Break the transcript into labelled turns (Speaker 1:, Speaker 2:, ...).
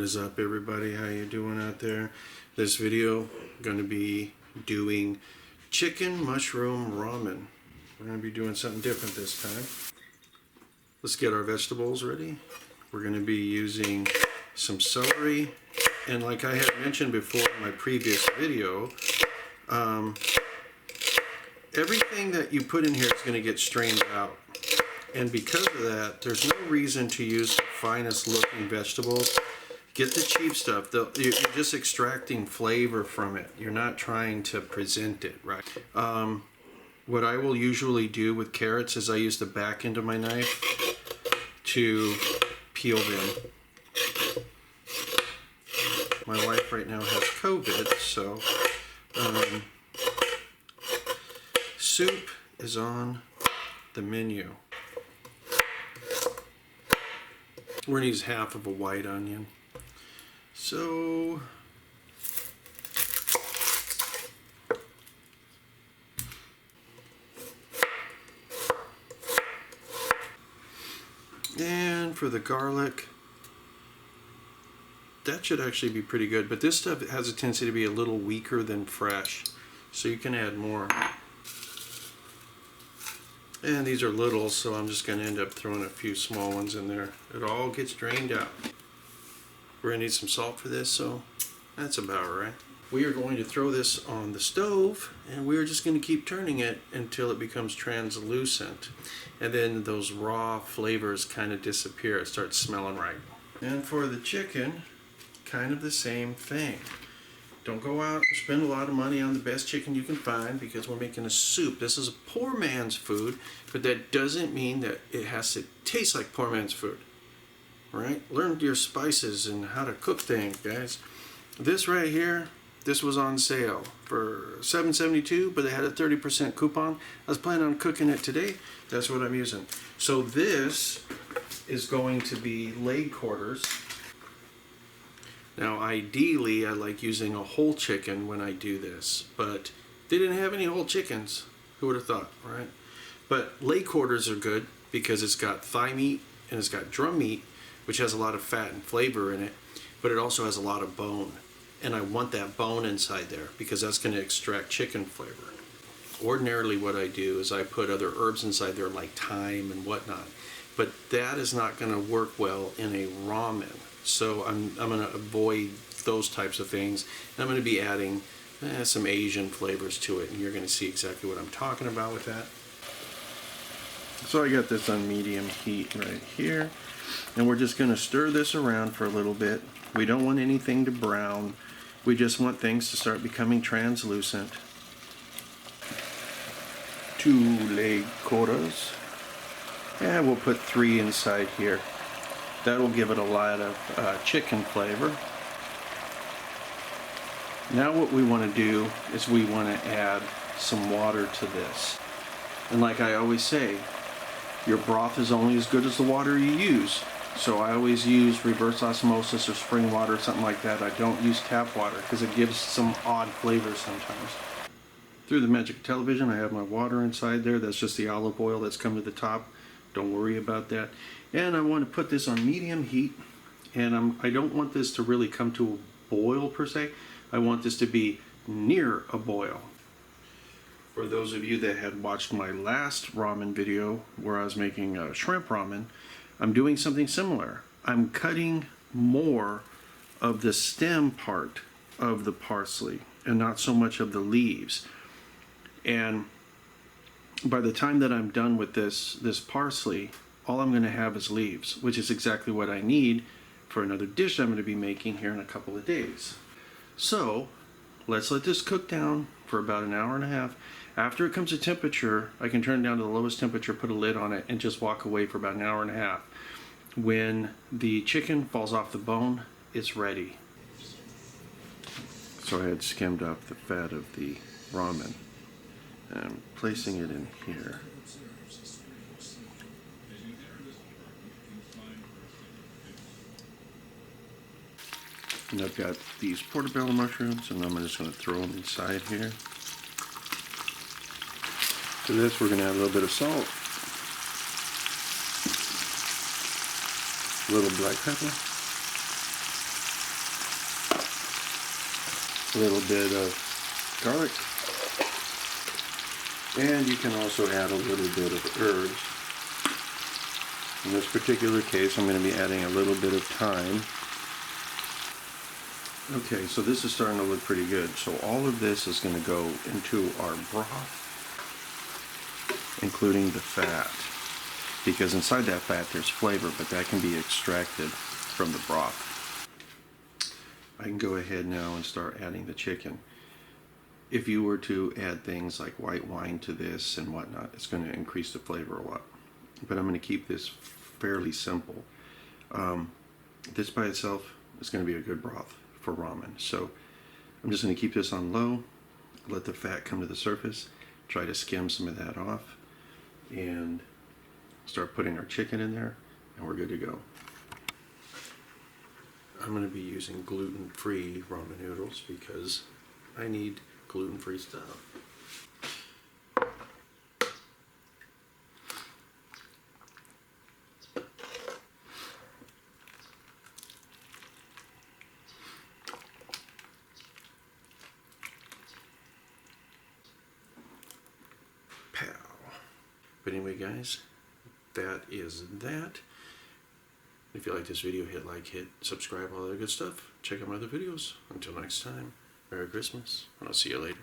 Speaker 1: What is up, everybody? How you doing out there? This video going to be doing chicken mushroom ramen. We're going to be doing something different this time. Let's get our vegetables ready. We're going to be using some celery, and like I had mentioned before in my previous video, everything that you put in here is going to get strained out. And because of that, there's no reason to use the finest looking vegetables. Get the cheap stuff. You're just extracting flavor from it. You're not trying to present it right. What I will usually do with carrots is I use the back end of my knife to peel them. My wife right now has COVID, so soup is on the menu. We're going to use half of a white onion. So and for the garlic, that should actually be pretty good, but this stuff has a tendency to be a little weaker than fresh, so you can add more. And these are little, so I'm just going to end up throwing a few small ones in there. It all gets drained out. We're going to need some salt for this, so that's about right. We are going to throw this on the stove, and we're just going to keep turning it until it becomes translucent. And then those raw flavors kind of disappear. It starts smelling right. And for the chicken, kind of the same thing. Don't go out and spend a lot of money on the best chicken you can find, because we're making a soup. This is a poor man's food, but that doesn't mean that it has to taste like poor man's food. All right? Learn your spices and how to cook things, guys. This right here, this was on sale for $7.72, but it had a 30% coupon. I was planning on cooking it today. That's what I'm using. So this is going to be leg quarters. Now, ideally, I like using a whole chicken when I do this, but they didn't have any whole chickens. Who would have thought, right? But leg quarters are good because it's got thigh meat and it's got drum meat, which has a lot of fat and flavor in it, but it also has a lot of bone. And I want that bone inside there because that's going to extract chicken flavor. Ordinarily, what I do is I put other herbs inside there like thyme and whatnot, but that is not going to work well in a ramen. So I'm going to avoid those types of things. And I'm going to be adding some Asian flavors to it, and you're going to see exactly what I'm talking about with that. So I got this on medium heat right here, and we're just going to stir this around for a little bit. We don't want anything to brown. We just want things to start becoming translucent. 2 leg quarters, and we'll put 3 inside here. That'll give it a lot of chicken flavor. Now what we want to do is we want to add some water to this. And like I always say, your broth is only as good as the water you use. So I always use reverse osmosis or spring water, something like that. I don't use tap water because it gives some odd flavors sometimes. Through the magic of television, I have my water inside there. That's just the olive oil that's come to the top. Don't worry about that. And I want to put this on medium heat, and I don't want this to really come to a boil per se. I want this to be near a boil. For those of you that had watched my last ramen video where I was making shrimp ramen, I'm doing something similar. I'm cutting more of the stem part of the parsley and not so much of the leaves. And by the time that I'm done with this parsley, all I'm going to have is leaves, which is exactly what I need for another dish I'm going to be making here in a couple of days. So let's let this cook down for about an hour and a half. After it comes to temperature, I can turn it down to the lowest temperature, put a lid on it, and just walk away for about an hour and a half. When the chicken falls off the bone, it's ready. So I had skimmed off the fat of the ramen. I'm placing it in here. And I've got these portobello mushrooms, and I'm just going to throw them inside here. To this, we're going to add a little bit of salt, a little black pepper, a little bit of garlic. And you can also add a little bit of herbs. In this particular case, I'm going to be adding a little bit of thyme. Okay, so this is starting to look pretty good. So all of this is going to go into our broth, including the fat. Because inside that fat there's flavor, but that can be extracted from the broth. I can go ahead now and start adding the chicken. If you were to add things like white wine to this and whatnot, it's going to increase the flavor a lot. But I'm going to keep this fairly simple. This by itself is going to be a good broth for ramen. So I'm just going to keep this on low, let the fat come to the surface, try to skim some of that off, and start putting our chicken in there, and we're good to go. I'm going to be using gluten-free ramen noodles because I need gluten-free stuff. Pow. But anyway, guys, that is that. If you like this video, hit like, hit subscribe, all that good stuff. Check out my other videos. Until next time, Merry Christmas, and I'll see you later.